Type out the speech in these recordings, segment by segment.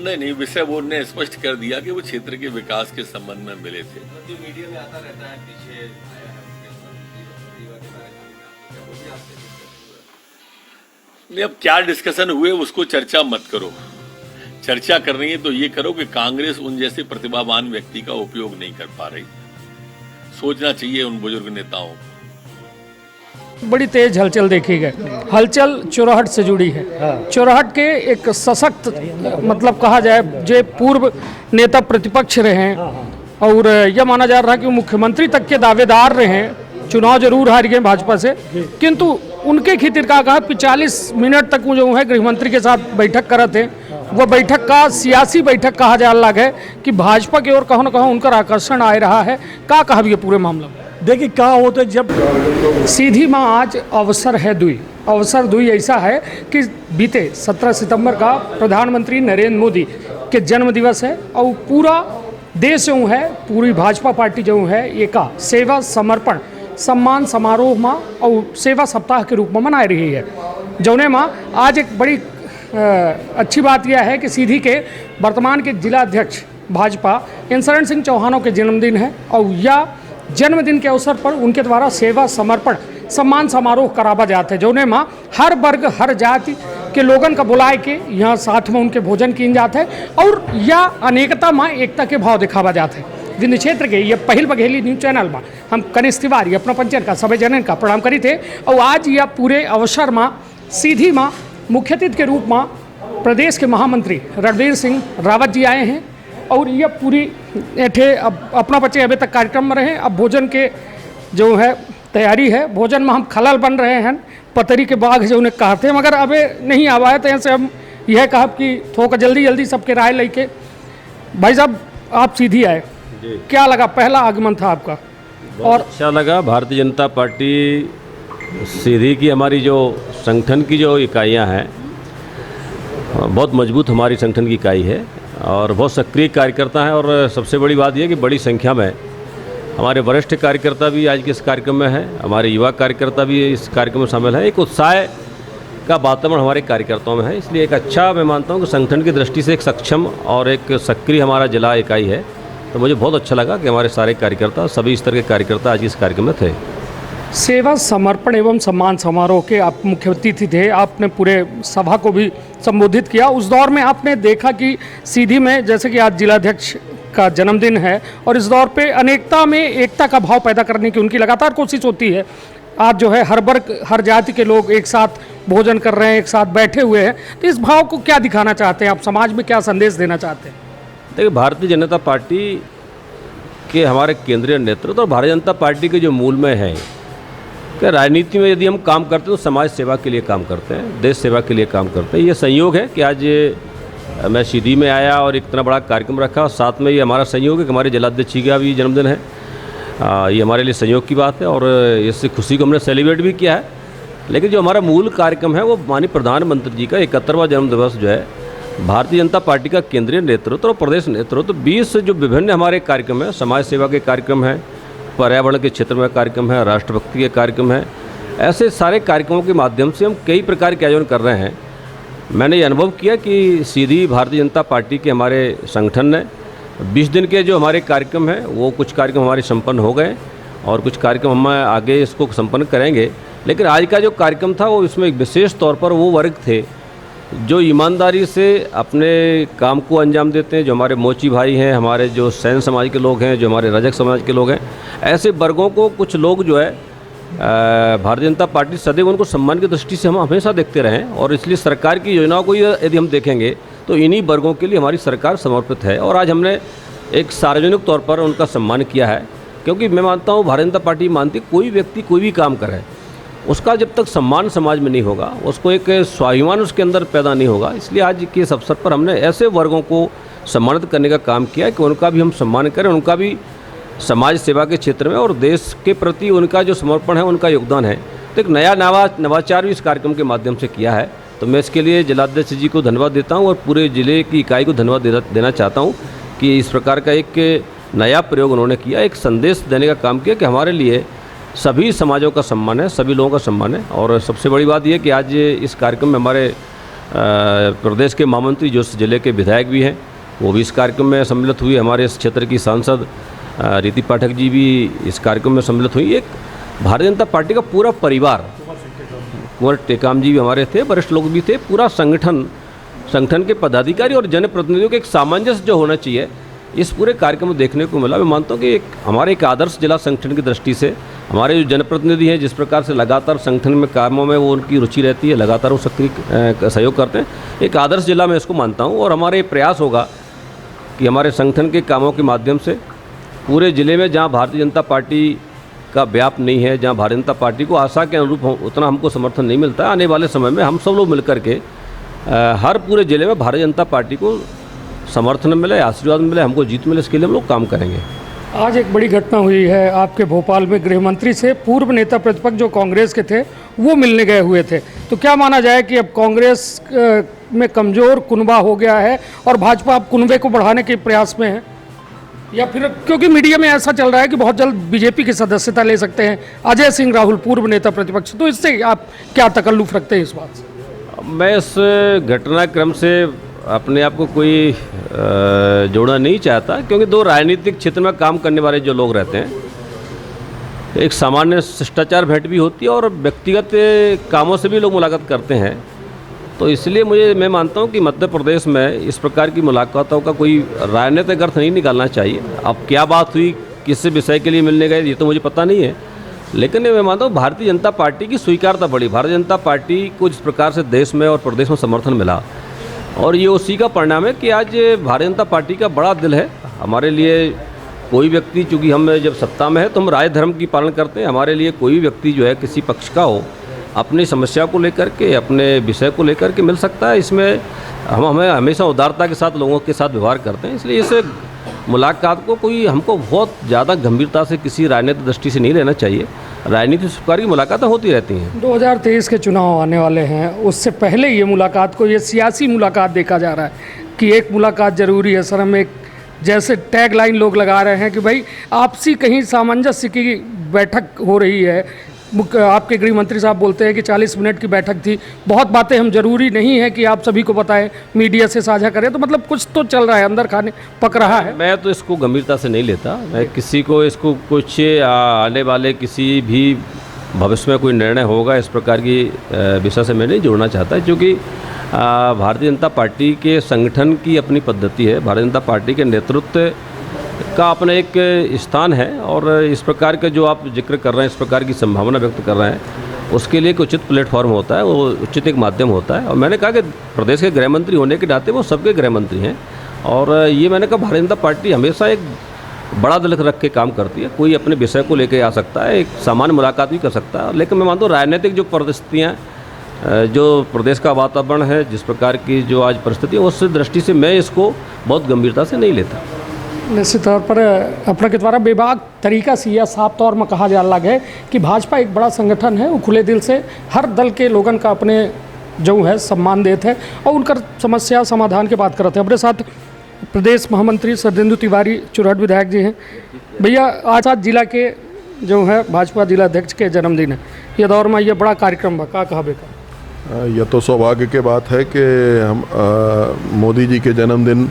नहीं नहीं, विषय बोर्ड ने स्पष्ट कर दिया कि वो क्षेत्र के विकास के संबंध में मिले थे। जो मीडिया में आता रहता है पीछे आया है परिवार के बारे में, वो भी आपसे नहीं, अब क्या डिस्कशन हुए उसको चर्चा मत करो। चर्चा करनी है तो ये करो कि कांग्रेस उन जैसे प्रतिभावान व्यक्ति का उपयोग नहीं कर पा रही। सोचना चाहिए उन बुजुर्ग नेताओं को। बड़ी तेज हलचल देखी गई। हलचल चोराहट से जुड़ी है। चोराहट के एक सशक्त मतलब कहा जाए जो पूर्व नेता प्रतिपक्ष रहे हैं और यह माना जा रहा है कि मुख्यमंत्री तक के दावेदार रहे हैं। चुनाव जरूर हार गए भाजपा से, किंतु उनके खितिर का कहा कि 40 मिनट तक वो जो है गृहमंत्री के साथ बैठक कर रहे थे। वह बैठक का सियासी बैठक कहा जा लग है कि भाजपा की ओर कहो न कहो उनका आकर्षण आ रहा है। क्या कहा ये पूरे मामला में? देखिए क्या होता है जब सीधी माँ आज अवसर है दुई। अवसर दुई ऐसा है कि बीते 17 सितंबर का प्रधानमंत्री नरेंद्र मोदी के जन्म दिवस है और पूरा देश जो है, पूरी भाजपा पार्टी जो है ये का सेवा समर्पण सम्मान समारोह माँ और सेवा सप्ताह के रूप में मना रही है। जौने माँ आज एक बड़ी अच्छी बात यह है कि सीधी के वर्तमान के जिला अध्यक्ष भाजपा इंसरण सिंह चौहानों के जन्मदिन है और यह जन्मदिन के अवसर पर उनके द्वारा सेवा समर्पण सम्मान समारोह करावा जाता है। जौने माँ हर वर्ग हर जाति के लोगन का बुलाए के यहाँ साथ में उनके भोजन किन जाता है और यह अनेकता माँ एकता के भाव दिखावा जाता है। विंध्य क्षेत्र के ये पहल बघेली न्यूज चैनल में हम कनिष्ठ तिवारी अपना पंचन का सभी जनन का प्रणाम करी थे और आज यह पूरे अवसर में सीधी माँ मुख्य अतिथि के रूप में प्रदेश के महामंत्री रणवीर सिंह रावत जी आए हैं और यह पूरी ऐठे अब अपना बच्चे अभी तक कार्यक्रम में रहे। अब भोजन के जो है तैयारी है। भोजन में हम खलल बन रहे हैं। पतरी के बाघ जो उन्हें कहते हैं मगर अबे नहीं आवा है, तो ऐसे हम यह कहा कि थोड़ा जल्दी जल्दी सबके राय लेके। भाई साहब आप सीधी आए, क्या लगा? पहला आगमन था आपका और अच्छा लगा। भारतीय जनता पार्टी सीधी की हमारी जो संगठन की जो इकाइयाँ हैं बहुत मजबूत हमारी संगठन की इकाई है और बहुत सक्रिय कार्यकर्ता हैं और सबसे बड़ी बात यह कि बड़ी संख्या में हमारे वरिष्ठ कार्यकर्ता भी आज के इस कार्यक्रम में हैं। हमारे युवा कार्यकर्ता भी इस कार्यक्रम में शामिल हैं। एक उत्साह का वातावरण हमारे कार्यकर्ताओं में है, इसलिए एक अच्छा मैं मानता हूँ कि संगठन की दृष्टि से एक सक्षम और एक सक्रिय हमारा जिला इकाई है। तो मुझे बहुत अच्छा लगा कि हमारे सारे कार्यकर्ता सभी स्तर के कार्यकर्ता आज इस कार्यक्रम में थे। सेवा समर्पण एवं सम्मान समारोह के आप मुख्य अतिथि थे। आपने पूरे सभा को भी संबोधित किया। उस दौर में आपने देखा कि सीधी में जैसे कि आज जिलाध्यक्ष का जन्मदिन है और इस दौर पे अनेकता में एकता का भाव पैदा करने की उनकी लगातार कोशिश होती है। आज जो है हर वर्ग हर जाति के लोग एक साथ भोजन कर रहे हैं, एक साथ बैठे हुए हैं। तो इस भाव को क्या दिखाना चाहते हैं आप? समाज में क्या संदेश देना चाहते हैं? देखिए, भारतीय जनता पार्टी के हमारे केंद्रीय नेतृत्व और भारतीय जनता पार्टी के जो मूल में है कि राजनीति में यदि हम काम करते हैं तो समाज सेवा के लिए काम करते हैं, देश सेवा के लिए काम करते हैं। ये संयोग है कि आज मैं सीधी में आया और इतना बड़ा कार्यक्रम रखा और साथ में ये हमारा संयोग है कि हमारे जिलाध्यक्ष जी का भी जन्मदिन है। ये हमारे लिए संयोग की बात है और इससे खुशी को हमने सेलिब्रेट भी किया है। लेकिन जो हमारा मूल कार्यक्रम है वो माननीय प्रधानमंत्री जी का 71वां जन्मदिवस जो है भारतीय जनता पार्टी का केंद्रीय नेतृत्व और प्रदेश नेतृत्व 20 जो विभिन्न हमारे कार्यक्रम है, समाज सेवा के कार्यक्रम हैं, पर्यावरण के क्षेत्र में कार्यक्रम है, राष्ट्रभक्ति के कार्यक्रम है, ऐसे सारे कार्यक्रमों के माध्यम से हम कई प्रकार के आयोजन कर रहे हैं। मैंने ये अनुभव किया कि सीधी भारतीय जनता पार्टी के हमारे संगठन ने 20 दिन के जो हमारे कार्यक्रम हैं वो कुछ कार्यक्रम हमारे संपन्न हो गए और कुछ कार्यक्रम हम आगे इसको संपन्न करेंगे। लेकिन आज का जो कार्यक्रम था वो इसमें विशेष तौर पर वो वर्ग थे जो ईमानदारी से अपने काम को अंजाम देते हैं, जो हमारे मोची भाई हैं, हमारे जो सैन समाज के लोग हैं, जो हमारे रजक समाज के लोग हैं। ऐसे वर्गों को कुछ लोग जो है भारतीय जनता पार्टी सदैव उनको सम्मान की दृष्टि से हम हमेशा देखते रहे और इसलिए सरकार की योजनाओं को यदि हम देखेंगे तो इन्हीं वर्गों के लिए हमारी सरकार समर्पित है। और आज हमने एक सार्वजनिक तौर पर उनका सम्मान किया है, क्योंकि मैं मानता हूँ भारतीय जनता पार्टी मानती कोई व्यक्ति कोई भी काम करे उसका जब तक सम्मान समाज में नहीं होगा, उसको एक स्वाभिमान उसके अंदर पैदा नहीं होगा। इसलिए आज के इस अवसर पर हमने ऐसे वर्गों को सम्मानित करने का काम किया है कि उनका भी हम सम्मान करें, उनका भी समाज सेवा के क्षेत्र में और देश के प्रति उनका जो समर्पण है, उनका योगदान है। तो एक नया नवाचार भी इस कार्यक्रम के माध्यम से किया है। तो मैं इसके लिए जिलाध्यक्ष जी को धन्यवाद देता हूँ और पूरे जिले की इकाई को धन्यवाद देना चाहता हूँ कि इस प्रकार का एक नया प्रयोग उन्होंने किया, एक संदेश देने का काम किया कि हमारे लिए सभी समाजों का सम्मान है, सभी लोगों का सम्मान है। और सबसे बड़ी बात यह कि आज इस कार्यक्रम में हमारे प्रदेश के महामंत्री जो इस जिले के विधायक भी हैं वो भी इस कार्यक्रम में सम्मिलित हुई। हमारे इस क्षेत्र की सांसद रीति पाठक जी भी इस कार्यक्रम में सम्मिलित हुई। एक भारतीय जनता पार्टी का पूरा परिवार, कुंवर टेकाम जी भी हमारे थे, वरिष्ठ लोग भी थे, पूरा संगठन के पदाधिकारी और जनप्रतिनिधियों के एक सामंजस्य जो होना चाहिए इस पूरे कार्यक्रम में देखने को मिला। मैं मानता हूँ कि हमारे एक आदर्श जिला संगठन की दृष्टि से हमारे जो जनप्रतिनिधि हैं जिस प्रकार से लगातार संगठन में कामों में वो उनकी रुचि रहती है, लगातार वो सक्रिय सहयोग करते हैं, एक आदर्श जिला मैं इसको मानता हूँ। और हमारे प्रयास होगा कि हमारे संगठन के कामों के माध्यम से पूरे ज़िले में जहाँ भारतीय जनता पार्टी का व्याप नहीं है, जहाँ भारतीय जनता पार्टी को आशा के अनुरूप उतना हमको समर्थन नहीं मिलता, आने वाले समय में हम सब लोग मिलकर के हर पूरे ज़िले में भारतीय जनता पार्टी को समर्थन मिले, आशीर्वाद मिले, हमको जीत मिले, इसके लिए हम लोग काम करेंगे। आज एक बड़ी घटना हुई है आपके भोपाल में, गृह मंत्री से पूर्व नेता प्रतिपक्ष जो कांग्रेस के थे वो मिलने गए हुए थे। तो क्या माना जाए कि अब कांग्रेस में कमज़ोर कुनबा हो गया है और भाजपा अब कुनबे को बढ़ाने के प्रयास में है, या फिर क्योंकि मीडिया में ऐसा चल रहा है कि बहुत जल्द बीजेपी की सदस्यता ले सकते हैं अजय सिंह राहुल पूर्व नेता प्रतिपक्ष, तो इससे आप क्या तकल्लुफ़ रखते हैं इस बात से? मैं इस घटनाक्रम से अपने आप को कोई जोड़ना नहीं चाहता, क्योंकि दो राजनीतिक क्षेत्र में काम करने वाले जो लोग रहते हैं, एक सामान्य शिष्टाचार भेंट भी होती है और व्यक्तिगत कामों से भी लोग मुलाकात करते हैं। तो इसलिए मैं मानता हूं कि मध्य प्रदेश में इस प्रकार की मुलाकातों का कोई राजनीतिक अर्थ नहीं निकालना चाहिए। अब क्या बात हुई, किस विषय के लिए मिलने गए, ये तो मुझे पता नहीं है, लेकिन मैं मानता हूँ भारतीय जनता पार्टी की स्वीकारता बढ़ी। भारतीय जनता पार्टी को जिस प्रकार से देश में और प्रदेश में समर्थन मिला, और ये उसी का परिणाम है कि आज भारतीय जनता पार्टी का बड़ा दिल है हमारे लिए। कोई व्यक्ति, चूँकि हम जब सत्ता में है तो हम राय धर्म की पालन करते हैं, हमारे लिए कोई व्यक्ति जो है किसी पक्ष का हो, अपनी समस्या को लेकर के, अपने विषय को लेकर के मिल सकता है। इसमें हमें हमेशा उदारता के साथ लोगों के साथ व्यवहार करते हैं, इसलिए इस मुलाकात को कोई हमको बहुत ज़्यादा गंभीरता से किसी राजनीतिक दृष्टि से नहीं लेना चाहिए। राजनीतिक प्रकार की मुलाकातें होती रहती हैं। 2023 के चुनाव आने वाले हैं, उससे पहले ये मुलाकात को, ये सियासी मुलाकात देखा जा रहा है कि एक मुलाकात ज़रूरी है। सर, हम एक जैसे टैग लाइन लोग लगा रहे हैं कि भाई आपसी कहीं सामंजस्य की बैठक हो रही है। आपके गृह मंत्री साहब बोलते हैं कि 40 मिनट की बैठक थी, बहुत बातें हम जरूरी नहीं है कि आप सभी को बताएं, मीडिया से साझा करें, तो मतलब कुछ तो चल रहा है, अंदर खाने पक रहा है। मैं तो इसको गंभीरता से नहीं लेता। मैं किसी को इसको कुछ आने वाले किसी भी भविष्य में कोई निर्णय होगा इस प्रकार की विषय से मैं नहीं जोड़ना चाहता, क्योंकि भारतीय जनता पार्टी के संगठन की अपनी पद्धति है, भारतीय जनता पार्टी के नेतृत्व का अपना एक स्थान है, और इस प्रकार के जो आप जिक्र कर रहे हैं, इस प्रकार की संभावना व्यक्त कर रहे हैं, उसके लिए एक उचित प्लेटफॉर्म होता है, वो उचित एक माध्यम होता है। और मैंने कहा कि प्रदेश के गृह मंत्री होने के नाते वो सबके गृह मंत्री हैं, और ये मैंने कहा भारतीय जनता पार्टी हमेशा एक बड़ा दिल रख के काम करती है। कोई अपने विषय को लेकर आ सकता है, एक सामान्य मुलाकात भी कर सकता है, लेकिन मैं मानता हूँ राजनीतिक जो परिस्थितियाँ, जो प्रदेश का वातावरण है, जिस प्रकार की जो आज परिस्थिति है, उस दृष्टि से मैं इसको बहुत गंभीरता से नहीं लेता। निश्चित तौर पर अपने के द्वारा बेबाक तरीका से या साफ तौर में कहा जा लगा है कि भाजपा एक बड़ा संगठन है, वो खुले दिल से हर दल के लोगों का अपने जो है सम्मान देते हैं और उनका समस्या समाधान की बात करते हैं। अपने साथ प्रदेश महामंत्री शरदेंदु तिवारी चुरहट विधायक जी हैं। भैया, आज जिला के जो है भाजपा जिलाध्यक्ष के जन्मदिन है, ये दौर में ये बड़ा कार्यक्रम बा, का कहा बेका? यह तो सौभाग्य के बात है कि हम मोदी जी के जन्मदिन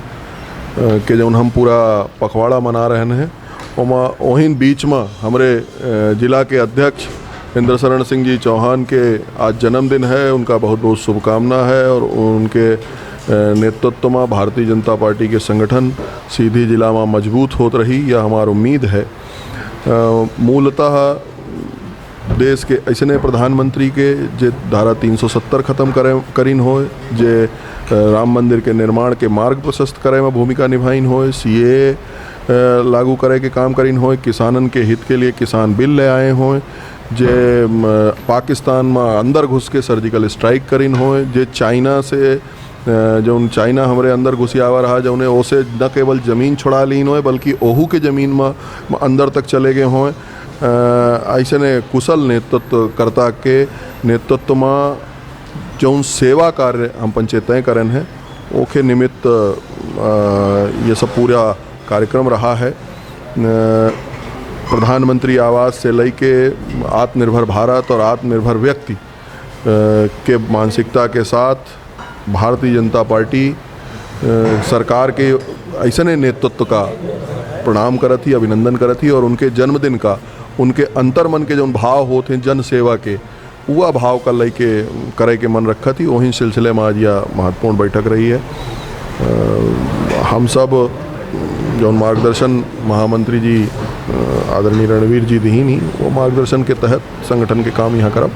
के जौन हम पूरा पखवाड़ा मना रहे हैं, वहीं बीच में हमारे जिला के अध्यक्ष इंद्र शरण सिंह जी चौहान के आज जन्मदिन है। उनका बहुत बहुत शुभकामना है, और उनके नेतृत्व में भारतीय जनता पार्टी के संगठन सीधी जिला में मजबूत होत रही, यह हमारी उम्मीद है। मूलतः देश के ऐसे प्रधानमंत्री के जे धारा 370 ख़त्म करीन हो, जे राम मंदिर के निर्माण के मार्ग प्रशस्त करे में भूमिका निभाइन हो, सीए लागू करे के काम करीन हो, किसानन के हित के लिए किसान बिल ले आए हों, जे पाकिस्तान में अंदर घुस के सर्जिकल स्ट्राइक करीन हो, जे चाइना से जो चाइना हमारे अंदर घुसियावा रहा, जो उन्हें ओसे न केवल ज़मीन छुड़ा लीन हो बल्कि ओहू के ज़मीन में अंदर तक चले गए हों। ऐसे ने कुशल नेतृत्वकर्ता के नेतृत्व में जो सेवा कार्य हम पंचायतें करें हैं, ओके निमित्त ये सब पूरा कार्यक्रम रहा है। प्रधानमंत्री आवास से लेके आत्मनिर्भर भारत और आत्मनिर्भर व्यक्ति के मानसिकता के साथ भारतीय जनता पार्टी सरकार के ऐसने नेतृत्व का प्रणाम करत ही, अभिनंदन करत ही, और उनके जन्मदिन का उनके अंतर्मन के जौन भाव होते हैं जन सेवा के, वह भाव का लेके करे के मन रखा थी। वही सिलसिले में आज यह महत्वपूर्ण बैठक रही है। हम सब जौन मार्गदर्शन महामंत्री जी आदरणीय रणवीर जी दी नहीं, वो मार्गदर्शन के तहत संगठन के काम यहाँ करब।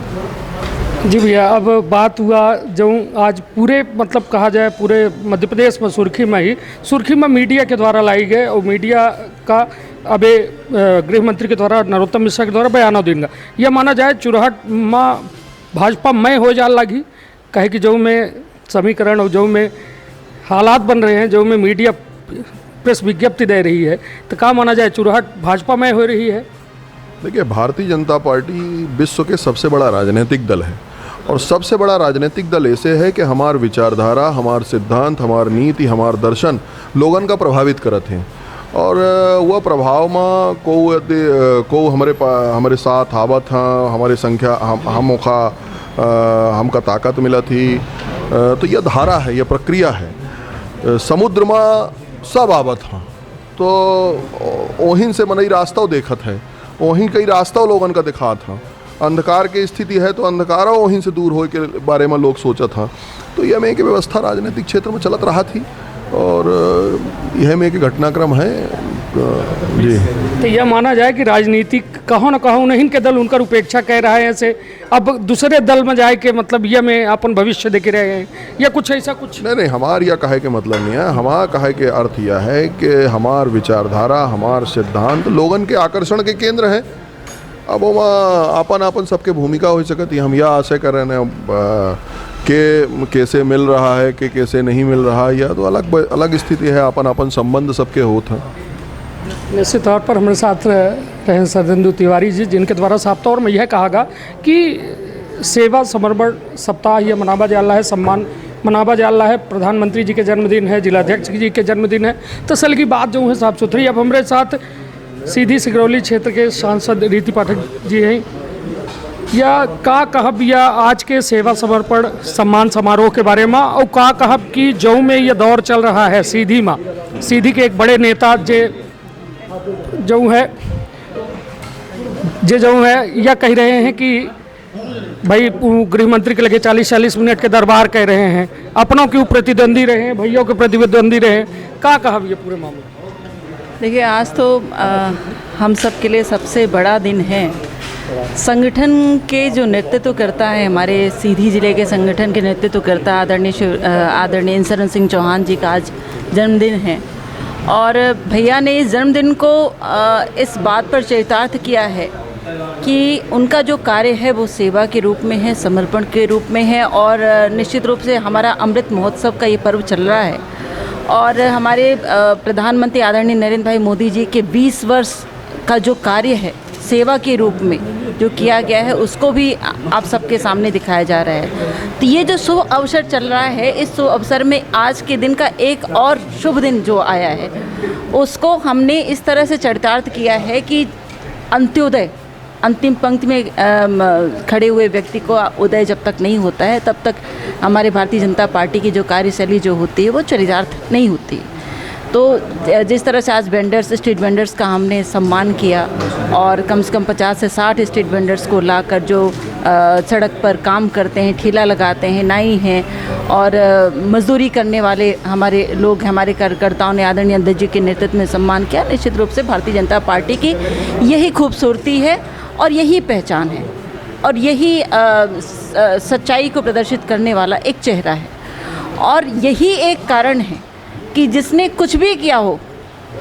जी भैया, अब बात हुआ जो आज पूरे मतलब कहा जाए पूरे मध्य प्रदेश में सुर्खी में मीडिया के द्वारा लाई गए, और मीडिया का अबे गृह मंत्री के द्वारा नरोत्तम मिश्रा के द्वारा बयान देंगे। यह माना जाए चुरहट में भाजपा में हो जा लगी, कहे कि जो में समीकरण और जो में हालात बन रहे हैं, जो में मीडिया प्रेस विज्ञप्ति दे रही है, तो क्या माना जाए चुरहट भाजपा में हो रही है? देखिए, भारतीय जनता पार्टी विश्व के सबसे बड़ा राजनीतिक दल है, और सबसे बड़ा राजनीतिक दल ऐसे है कि हमार विचारधारा, हमार सिद्धांत, हमार नीति, हमार दर्शन लोगन का प्रभावित करते हैं। और वह प्रभाव में को हमारे साथ आवत हैं, हमारे संख्या हमका ताकत मिला थी। तो यह धारा है, यह प्रक्रिया है। समुद्र में सब आवत हैं, तो ओहिन से मनई रास्ता देखत है, वहीं कई रास्ता लोगन का दिखा था। अंधकार की स्थिति है तो अंधकार वहीं से दूर हो के बारे में लोग सोचा था। तो यह में की व्यवस्था राजनीतिक क्षेत्र में चलत रहा थी, और यह में एक घटनाक्रम है जी। तो यह माना जाए कि राजनीतिक कहो न कहो नहीं के दल उनकर उपेक्षा कह रहा है, ऐसे अब दूसरे दल में जाए के मतलब यह में अपन भविष्य देख रहे हैं, या कुछ ऐसा कुछ? नहीं, हमार यह कहे के मतलब नहीं है। हमार कहे के अर्थ यह है कि हमार विचारधारा, हमार सिद्धांत लोगन के आकर्षण के केंद्र है। अब वो अपन सबके भूमिका हो सकती है। हम यह आशा कर रहे हैं के कैसे मिल रहा है, कि कैसे नहीं मिल रहा है, या तो अलग स्थिति है। अपन संबंध सबके होते हैं। निश्चित तौर पर हमारे साथ रहे शरदेंदु तिवारी जी, जिनके द्वारा साफ तौर में यह कहा गया कि सेवा समर्पण सप्ताह यह मनावा जा रहा है, सम्मान मनावा जा रहा है। प्रधानमंत्री जी के जन्मदिन है, जिलाध्यक्ष जी के जन्मदिन है, तसल की बात जो है साफ सुथरी। अब हमारे साथ सीधी सिगरौली क्षेत्र के सांसद रीति पाठक जी हैं। या का कहब या आज के सेवा समर्पण सम्मान समारोह के बारे में, और का कहब कि जो में यह दौर चल रहा है सीधी में, सीधी के एक बड़े नेता जो है यह कह रहे हैं कि भाई गृह मंत्री के लगे 40-40 मिनट के दरबार कह रहे हैं, अपनों के प्रतिद्वंदी रहे हैं, भैयों के प्रतिद्वंदी रहे हैं। का कहब ये पूरे मामले? देखिए, आज तो हम सब के लिए सबसे बड़ा दिन है। संगठन के जो नेतृत्व करता है, हमारे सीधी जिले के संगठन के नेतृत्व करता आदरणीय शरण सिंह चौहान जी का आज जन्मदिन है, और भैया ने इस जन्मदिन को इस बात पर चरितार्थ किया है कि उनका जो कार्य है वो सेवा के रूप में है, समर्पण के रूप में है। और निश्चित रूप से हमारा अमृत महोत्सव का ये पर्व चल रहा है, और हमारे प्रधानमंत्री आदरणीय नरेंद्र भाई मोदी जी के 20 वर्ष का जो कार्य है सेवा के रूप में जो किया गया है, उसको भी आप सबके सामने दिखाया जा रहा है। तो ये जो शुभ अवसर चल रहा है, इस शुभ अवसर में आज के दिन का एक और शुभ दिन जो आया है, उसको हमने इस तरह से चरितार्थ किया है कि अंत्योदय, अंतिम पंक्ति में खड़े हुए व्यक्ति को उदय जब तक नहीं होता है, तब तक हमारे भारतीय जनता पार्टी की जो कार्यशैली जो होती है वो चरितार्थ नहीं होती। तो जिस तरह से आज वेंडर्स, स्ट्रीट वेंडर्स का हमने सम्मान किया, और कम से कम 50 से 60 स्ट्रीट वेंडर्स को लाकर जो सड़क पर काम करते हैं, ठेला लगाते हैं, नाई हैं, और मजदूरी करने वाले हमारे लोग, हमारे कार्यकर्ताओं ने आदरणीय अध्यक्ष जी के नेतृत्व में सम्मान किया। निश्चित रूप से भारतीय जनता पार्टी की यही खूबसूरती है, और यही पहचान है, और यही सच्चाई को प्रदर्शित करने वाला एक चेहरा है। और यही एक कारण है कि जिसने कुछ भी किया हो,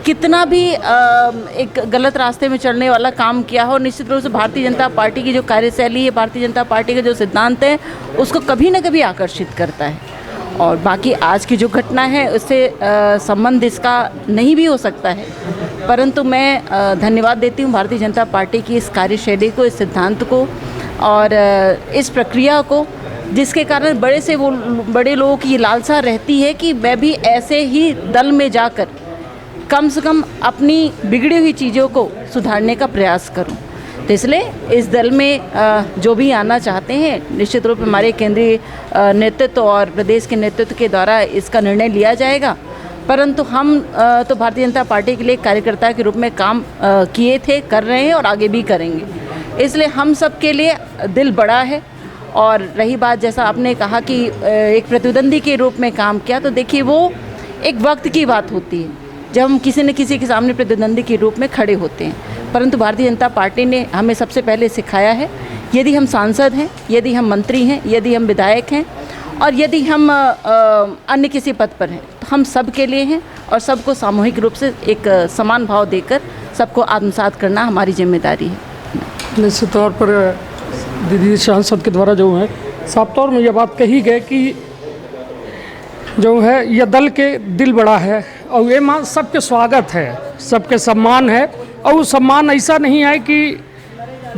कितना भी एक गलत रास्ते में चलने वाला काम किया हो, निश्चित रूप से भारतीय जनता पार्टी की जो कार्यशैली है, भारतीय जनता पार्टी का जो सिद्धांत है, उसको कभी ना कभी आकर्षित करता है। और बाकी आज की जो घटना है उससे संबंध इसका नहीं भी हो सकता है, परंतु मैं धन्यवाद देती हूँ भारतीय जनता पार्टी की इस कार्यशैली को, इस सिद्धांत को, और इस प्रक्रिया को, जिसके कारण बड़े लोगों की लालसा रहती है कि मैं भी ऐसे ही दल में जाकर कम से कम अपनी बिगड़ी हुई चीज़ों को सुधारने का प्रयास करूं। तो इसलिए इस दल में जो भी आना चाहते हैं निश्चित रूप से हमारे केंद्रीय नेतृत्व और प्रदेश के नेतृत्व के द्वारा इसका निर्णय लिया जाएगा। परंतु हम तो भारतीय जनता पार्टी के लिए कार्यकर्ता के रूप में काम किए थे, कर रहे हैं और आगे भी करेंगे। इसलिए हम सब के लिए दिल बड़ा है। और रही बात जैसा आपने कहा कि एक प्रतिद्वंदी के रूप में काम किया, तो देखिए वो एक वक्त की बात होती है जब हम किसी न किसी के सामने प्रतिद्वंदी के रूप में खड़े होते हैं। परंतु भारतीय जनता पार्टी ने हमें सबसे पहले सिखाया है, यदि हम सांसद हैं, यदि हम मंत्री हैं, यदि हम विधायक हैं और यदि हम अन्य किसी पद पर हैं, तो हम सब के लिए हैं और सबको सामूहिक रूप से एक समान भाव देकर सबको आत्मसात करना हमारी जिम्मेदारी है। निश्चित तौर पर दीदी सांसद के द्वारा जो है साफ तौर में यह बात कही गई कि जो है यह दल के दिल बड़ा है और ये माँ सबके स्वागत है, सबके सम्मान है। और वो सम्मान ऐसा नहीं है कि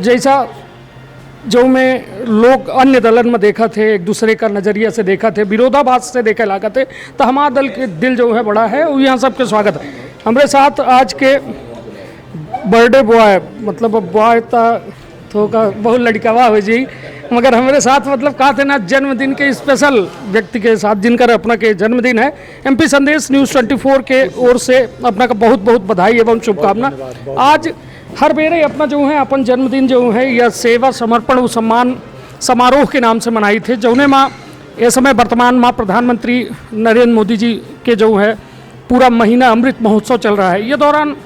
जैसा जो में लोग अन्य दलन में देखा थे, एक दूसरे का नज़रिया से देखा थे, विरोधाभास से देखे लागा थे, तो हमारा दल के दिल जो है बड़ा है और यहाँ सबके स्वागत है। हमारे साथ आज के बर्थडे बॉय मतलब बॉय तो का बहुत लड़कावा हो जी, मगर हमारे साथ मतलब कहा थे ना जन्मदिन के स्पेशल व्यक्ति के साथ जिनका अपना के जन्मदिन है। एमपी संदेश न्यूज़ 24 के ओर से अपना का बहुत बहुत बधाई एवं शुभकामना। आज हर बेरे अपना जो है अपन जन्मदिन जो है यह सेवा समर्पण व सम्मान समारोह के नाम से मनाई थे, जौने माँ ये समय वर्तमान माँ प्रधानमंत्री नरेंद्र मोदी जी के जो है पूरा महीना अमृत महोत्सव चल रहा है। ये दौरान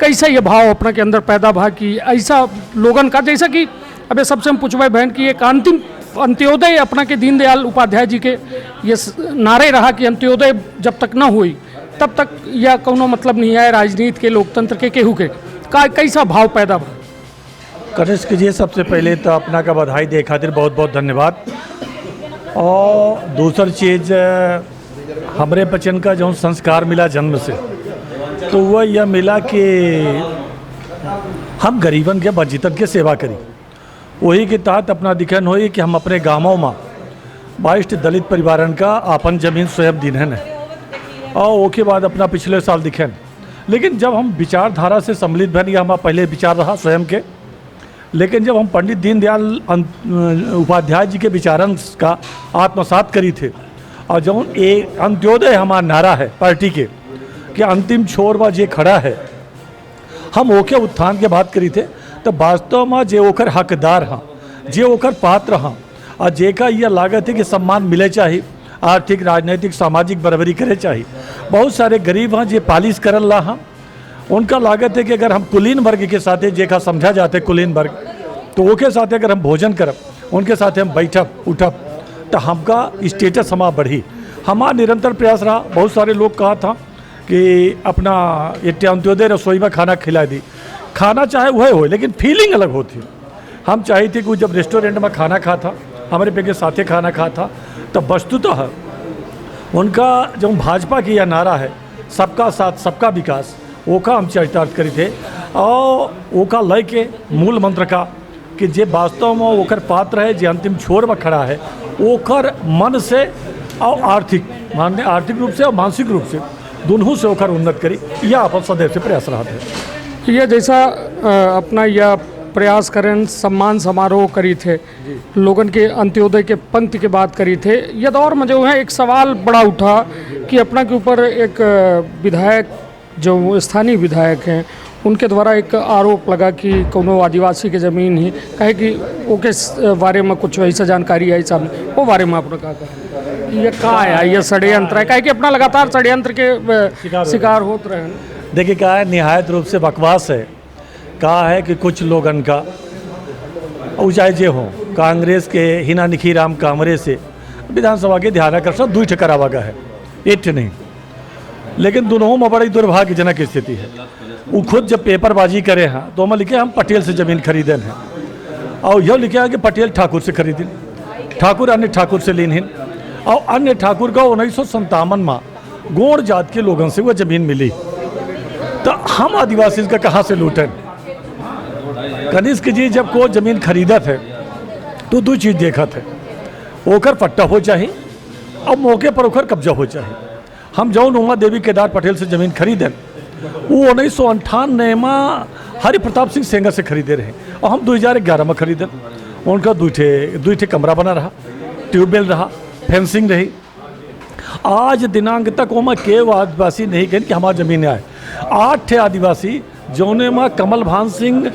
कैसा ये भाव अपना के अंदर पैदा भा कि ऐसा लोगन का जैसा कि अबे सबसे हम पूछवाए बहन की एक अंतिम अंत्योदय अपना के दीनदयाल उपाध्याय जी के ये नारे रहा कि अंत्योदय जब तक ना हुई तब तक यह कोनो मतलब नहीं है राजनीति के लोकतंत्र के केहू के का कैसा भाव पैदा भा। कनिष्क जी सबसे पहले तो अपना का बधाई दे खातिर बहुत बहुत धन्यवाद। और दूसरी चीज़ हमरे बच्चन का जो संस्कार मिला जन्म से, तो वह यह मिला कि हम गरीबन के वंचितन के सेवा करी। वही के तहत अपना दिखन हुई कि हम अपने गाँवों में 22 दलित परिवारन का आपन जमीन स्वयं दिनहन है और उसके बाद अपना पिछले साल दिखन। लेकिन जब हम विचारधारा से सम्मिलित बन या हमारा पहले विचार रहा स्वयं के, लेकिन जब हम पंडित दीनदयाल उपाध्याय जी के विचारन का आत्मसात करी थे और जब एक अंत्योदय हमारा नारा है पार्टी के कि अंतिम छोर बा जे खड़ा है, हम ओके उत्थान के बात करी थे, तो वास्तव में जे ओकर हकदार हाँ, जे ओकर पात्र हाँ और जे का यह लागत है कि सम्मान मिले चाहिए, आर्थिक राजनीतिक सामाजिक बराबरी करे चाहिए। बहुत सारे गरीब हाँ जे पालिश करल ला हाँ, उनका लागत है कि अगर हम कुलीन वर्ग के साथ जे का समझा जाते कुलीन वर्ग, तो ओके साथ अगर हम भोजन करब, उनके साथ हम बैठब उठब, तो हमका स्टेटस हमारा बढ़ी। हमारा निरंतर प्रयास रहा। बहुत सारे लोग कहा था कि अपना ये अंत्योदय रसोई में खाना खिला दी, खाना चाहे वह हो लेकिन फीलिंग अलग होती। हम चाहे थे कि जब रेस्टोरेंट में खाना खा था, हमारे पे के साथे खाना खा था, तब वस्तुतः उनका जो भाजपा की यह नारा है सबका साथ सबका विकास, वो का हम चरितार्थ करी थे और वो का लय के मूल मंत्र का कि जे वास्तव में ओकर पात्र है, जे अंतिम छोर में खड़ा है, ओकर मन से और आर्थिक रूप से और मानसिक रूप से दोनों से होकर उन्नत करी, यह अपन सदैव से प्रयास रहा थे। यह जैसा अपना यह प्रयास करें सम्मान समारोह करी थे, लोगन के अंत्योदय के पंक्ति के बात करी थे, यह दौर में जो है एक सवाल बड़ा उठा कि अपना के ऊपर एक विधायक जो स्थानीय विधायक हैं उनके द्वारा एक आरोप लगा कि कोनो आदिवासी के ज़मीन ही कहे कि ओके बारे में कुछ ऐसा जानकारी है सामने, वो बारे में आपने कहा ये कहा है, ये षड्यंत्र है, कहे कि अपना लगातार षड्यंत्र के शिकार होते रहे। देखिए कहा है निहायत रूप से बकवास है। कहा है कि कुछ लोगन का ऊंचाई जे हो कांग्रेस के हिना निखी राम कामरे से विधानसभा के ध्यानाकर्षण 2 करावा गया है, 8 नहीं। लेकिन दोनों में बड़ी दुर्भाग्यजनक स्थिति है। वो खुद जब पेपरबाजी करे हैं तो मैं लिखे हम पटेल से ज़मीन खरीदे हैं और यह लिखे हैं कि पटेल ठाकुर से खरीदिन, ठाकुर अन्य ठाकुर से लीन और अन्य ठाकुर का 1957 में गोंड जात के लोगों से वह ज़मीन मिली, तो हम आदिवासी का कहाँ से लूटें। कनिष्क जी जब को ज़मीन खरीदा थे तो 2 चीज़ देखा थे, ओकर पट्टा हो चाहिए और मौके पर ओकर कब्जा हो चाहिए। हम जौन उमा देवी केदार पटेल से ज़मीन खरीदें वो 1998 में हरि प्रताप सिंह सेंगर से खरीदे रहे और हम 2011 में खरीदे। उनका दुईठे कमरा बना रहा, ट्यूबवेल रहा, फेंसिंग रही। आज दिनांक तक वो में के आदिवासी नहीं कहें कि हमारी जमीन आए। 8 ठे आदिवासी जौने में कमल भान सिंह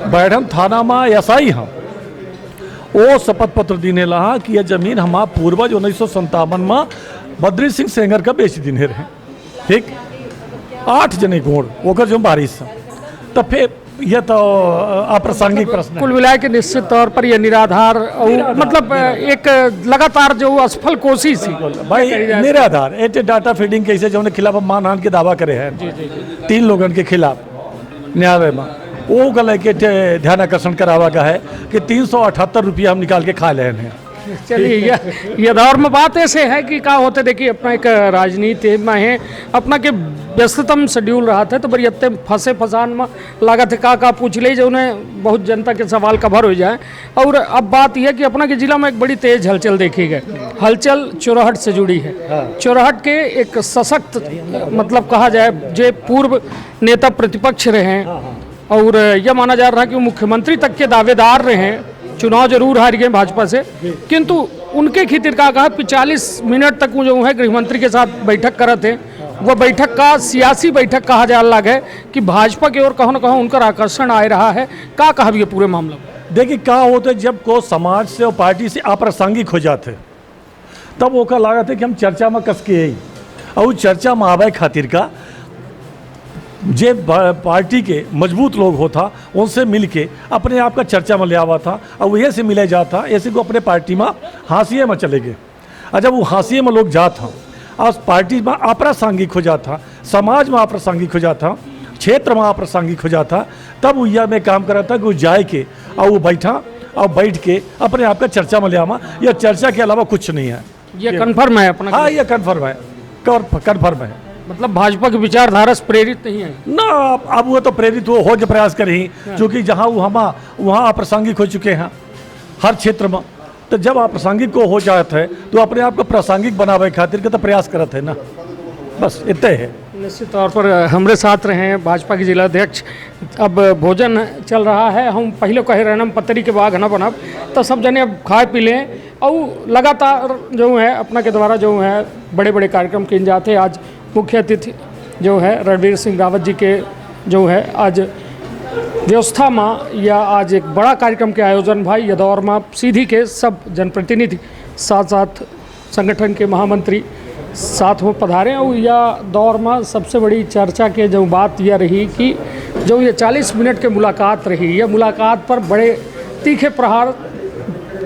बैठम थाना में एसआई हम वो शपथ पत्र दिने लहा कि यह जमीन हमारा पूर्वज 1957 में बद्री सिंह सेंगर का बेच दिने रहे। ठीक 8 जने गुण ओकर जो बारिश तो फिर यह तो अप्रासंगिक प्रश्न है। कुल मिला के निश्चित तौर पर यह निराधार और मतलब एक लगातार जो असफल कोशिश थी भाई निराधार एटे डाटा फीडिंग कैसे जो खिलाफ मानहानि के दावा करे हैं 3 लोगन के खिलाफ न्यायालय में वो गल के ध्यान आकर्षण करावा का है कि 378 रुपया हम निकाल के खा ले हैं। चलिए ये दौर में बात ऐसे है कि क्या होते देखिए अपना एक राजनीति में है अपना के व्यस्ततम शेड्यूल रहा था तो बड़ी इतने फंसे फसान में लागत है का पूछ ले जो उन्हें बहुत जनता के सवाल कवर हो जाए। और अब बात यह कि अपना के जिला में एक बड़ी तेज हलचल देखी गई। हलचल चोरहट से जुड़ी है। चोरहट के एक सशक्त मतलब कहा जाए जो पूर्व नेता प्रतिपक्ष रहे हैं और यह माना जा रहा है कि वो मुख्यमंत्री तक के दावेदार रहे हैं। चुनाव जरूर हार गए भाजपा से किंतु उनके खातिर का कहा 45 मिनट तक वो जो है गृहमंत्री के साथ बैठक कर थे। वह बैठक का सियासी बैठक कहा जा लग है कि भाजपा की ओर कहो न कहो उनका आकर्षण आ रहा है। क्या कहा ये पूरे मामला में? देखिए क्या होते जब को समाज से और पार्टी से अप्रासंगिक हो जाते तब वो का लागत है कि हम चर्चा में कस के आई और चर्चा में आवे खातिर का जे पार्टी के मजबूत लोग होता उनसे मिल के अपने आप का चर्चा में ले आवा था और वही से मिले जाता ऐसे को अपने पार्टी में हाशिए में चले गए। और जब वो हाशिए में लोग जाता और पार्टी में अप्रासंगिक हो जाता, समाज में अप्रासंगिक हो जाता, क्षेत्र में अप्रासंगिक हो जाता, तब वो यह में काम करा था कि वो जाए के और वो बैठा और बैठ के अपने आप का चर्चा में ले आवा। यह चर्चा के अलावा कुछ नहीं है। ये कन्फर्म है अपना? हाँ ये कन्फर्म है, कन्फर्म है। मतलब भाजपा की विचारधारा से प्रेरित नहीं है ना। अब वो तो प्रेरित हो के प्रयास करें क्योंकि जहाँ वो हम वहाँ अप्रासंगिक हो चुके हैं हर क्षेत्र में। तो जब अप्रासंगिक को हो जाते हैं तो अपने आप को प्रासंगिक बनावे खातिर के तो प्रयास करते हैं ना, बस इतने है। निश्चित तौर पर हमारे साथ रहे हैं भाजपा के जिला अध्यक्ष। अब भोजन चल रहा है, हम पहले कहे रहना पतरी के बाग न बनब तो सब जने अब खाए पी लें और लगातार जो है अपना के द्वारा जो है बड़े बड़े कार्यक्रम किए जाते हैं। आज मुख्य अतिथि जो है रणवीर सिंह रावत जी के जो है आज व्यवस्था में या आज एक बड़ा कार्यक्रम के आयोजन भाई यह दौर में सीधी के सब जनप्रतिनिधि साथ साथ संगठन के महामंत्री साथ में पधारे। और यह दौर में सबसे बड़ी चर्चा के जो बात यह रही कि जो ये 40 मिनट के मुलाकात रही, यह मुलाकात पर बड़े तीखे प्रहार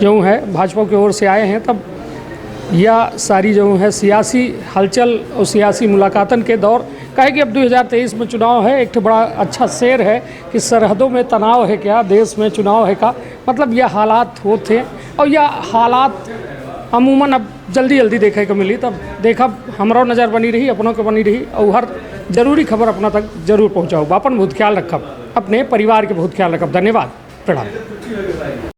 जो है भाजपा की ओर से आए हैं। तब यह सारी जो है सियासी हलचल और सियासी मुलाकातन के दौर कहे कि अब 2023 में चुनाव है। एक तो बड़ा अच्छा शेर है कि सरहदों में तनाव है क्या, देश में चुनाव है का मतलब यह हालात होते हैं और यह हालात अमूमन अब जल्दी जल्दी देखे को मिली। तब देखा हमारा नज़र बनी रही, अपनों के बनी रही और हर जरूरी खबर अपना तक जरूर पहुँचाओ। अपन बहुत ख्याल रखब, अपने परिवार के बहुत ख्याल रखब। धन्यवाद, प्रणाम।